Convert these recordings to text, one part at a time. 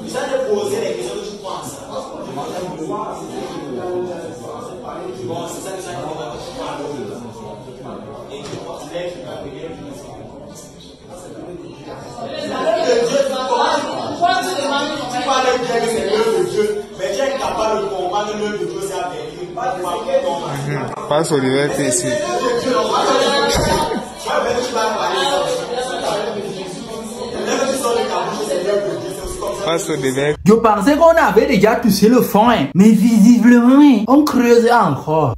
Ça de poser les questions que tu penses. Bon, c'est ça que ça nous va. Et tu considères que tu vas payer. Pourquoi tu demandes tu parles de Dieu, c'est l'œuvre de Dieu, mais Dieu est capable de comprendre l'œuvre de Dieu, c'est à venir. Passe au liberté ici. Je pensais qu'on avait déjà touché le fond, hein. Mais visiblement, on creuse encore.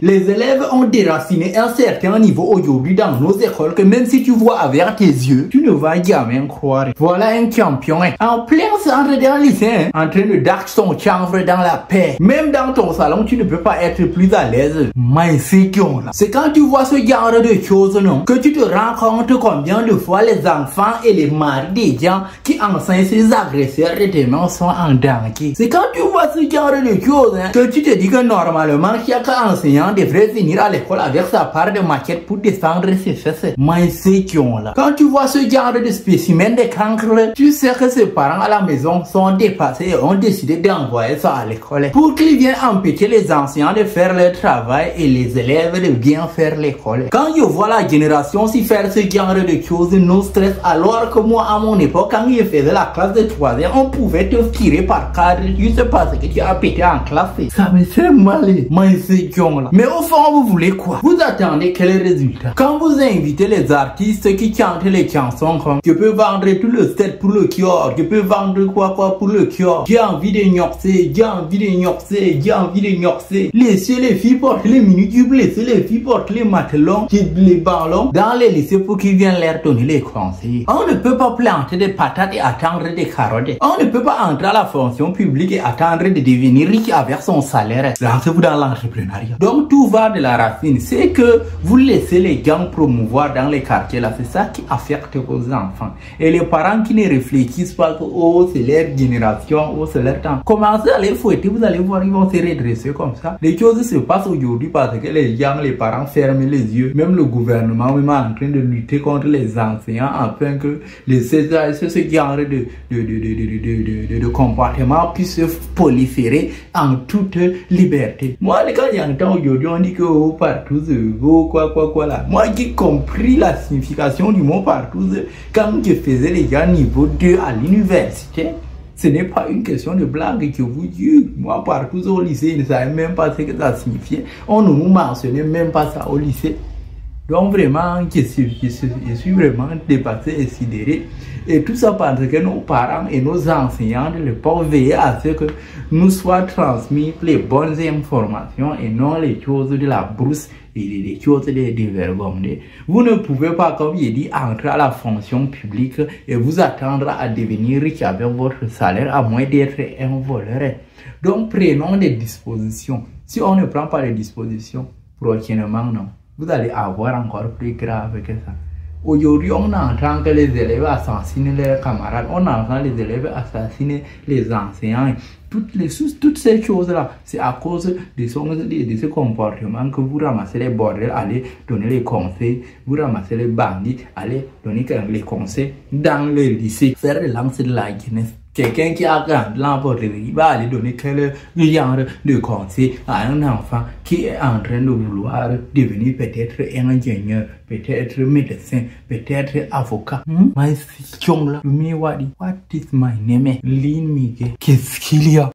Les élèves ont déraciné un certain niveau aujourd'hui dans nos écoles que même si tu vois avec tes yeux, tu ne vas jamais croire. Voilà un champion, hein, en plein centre d'un lycée, hein, en train de dark son chanvre dans la paix. Même dans ton salon, tu ne peux pas être plus à l'aise. C'est quand tu vois ce genre de choses, non, que tu te rends compte combien de fois les enfants et les maris des gens qui enseignent ces agresseurs et des noms sont en danger. C'est quand tu vois ce genre de choses, hein, que tu te dis que normalement chaque enseignant devrait venir à l'école avec sa part de maquette pour défendre ses fesses. Quand tu vois ce genre de spécimen de cancre, tu sais que ses parents à la maison sont dépassés et ont décidé d'envoyer ça à l'école pour qu'ils viennent empêcher les enseignants de faire leur travail et les élèves de bien faire l'école. Quand je vois la génération si faire ce genre de choses nous stresse, alors que moi à mon époque, quand je faisais la classe de 3e, on pouvait te tirer par cadre juste parce que tu as pété en classe. Ça me fait mal. Mais au fond, vous voulez quoi? Vous attendez quel résultat? Quand vous invitez les artistes qui chantent les chansons comme je peux vendre tout le set pour le kiosque, je peux vendre quoi pour le kiosque, j'ai envie de gnoxer, j'ai envie de gnoxer, j'ai envie de gnoxer. Laissez les filles porter les minutubes, laissez les filles porter les matelons, les ballons dans les lycées pour qu'ils viennent leur donner les conseils. On ne peut pas planter des patates et attendre des carottes. On ne peut pas entrer à la fonction publique et attendre de devenir riche avec son salaire. Lancez-vous dans l'entrepreneuriat. Donc tout va de la racine. C'est que vous laissez les gens promouvoir dans les quartiers là. C'est ça qui affecte vos enfants. Et les parents qui ne réfléchissent pas que oh c'est leur génération, oh c'est leur temps. Commencez à les fouetter, vous allez voir ils vont se redresser comme ça. Les choses se passent aujourd'hui parce que les gens, les parents ferment les yeux. Même le gouvernement même est en train de lutter contre les enseignants afin que ce genre de comportement puisse se proliférer en toute liberté. Moi, quand j'entends aujourd'hui, on dit que oh, partout, oh, quoi là. Moi, j'ai compris la signification du mot partout quand je faisais les gens niveau 2 à l'université. Ce n'est pas une question de blague que vous dites. Moi, partout au lycée, je ne savais même pas ce que ça signifiait. On ne nous mentionnait même pas ça au lycée. Donc vraiment, je suis vraiment dépassé et sidéré. Et tout ça parce que nos parents et nos enseignants de l'époque veillaient à ce que nous soient transmises les bonnes informations et non les choses de la brousse et les choses de vergonner. Vous ne pouvez pas, comme il dit, entrer à la fonction publique et vous attendre à devenir riche avec votre salaire à moins d'être un voleur. Donc prenons des dispositions. Si on ne prend pas les dispositions, prochainement non. Vous allez avoir encore plus grave que ça. Aujourd'hui, on entend que les élèves assassinent leurs camarades, on entend les élèves assassiner les enseignants. Toutes ces choses-là, c'est à cause de ce comportement que vous ramassez les bordels, allez donner les conseils, vous ramassez les bandits, allez donner les conseils dans le lycée, faire le lancer de la jeunesse. Quelqu'un qui a grandi l'emporterie va aller donner quel genre de conseil à un enfant qui est en train de vouloir devenir peut-être un ingénieur, peut-être médecin, peut-être avocat. What is my name? Qu'est-ce qu'il y a?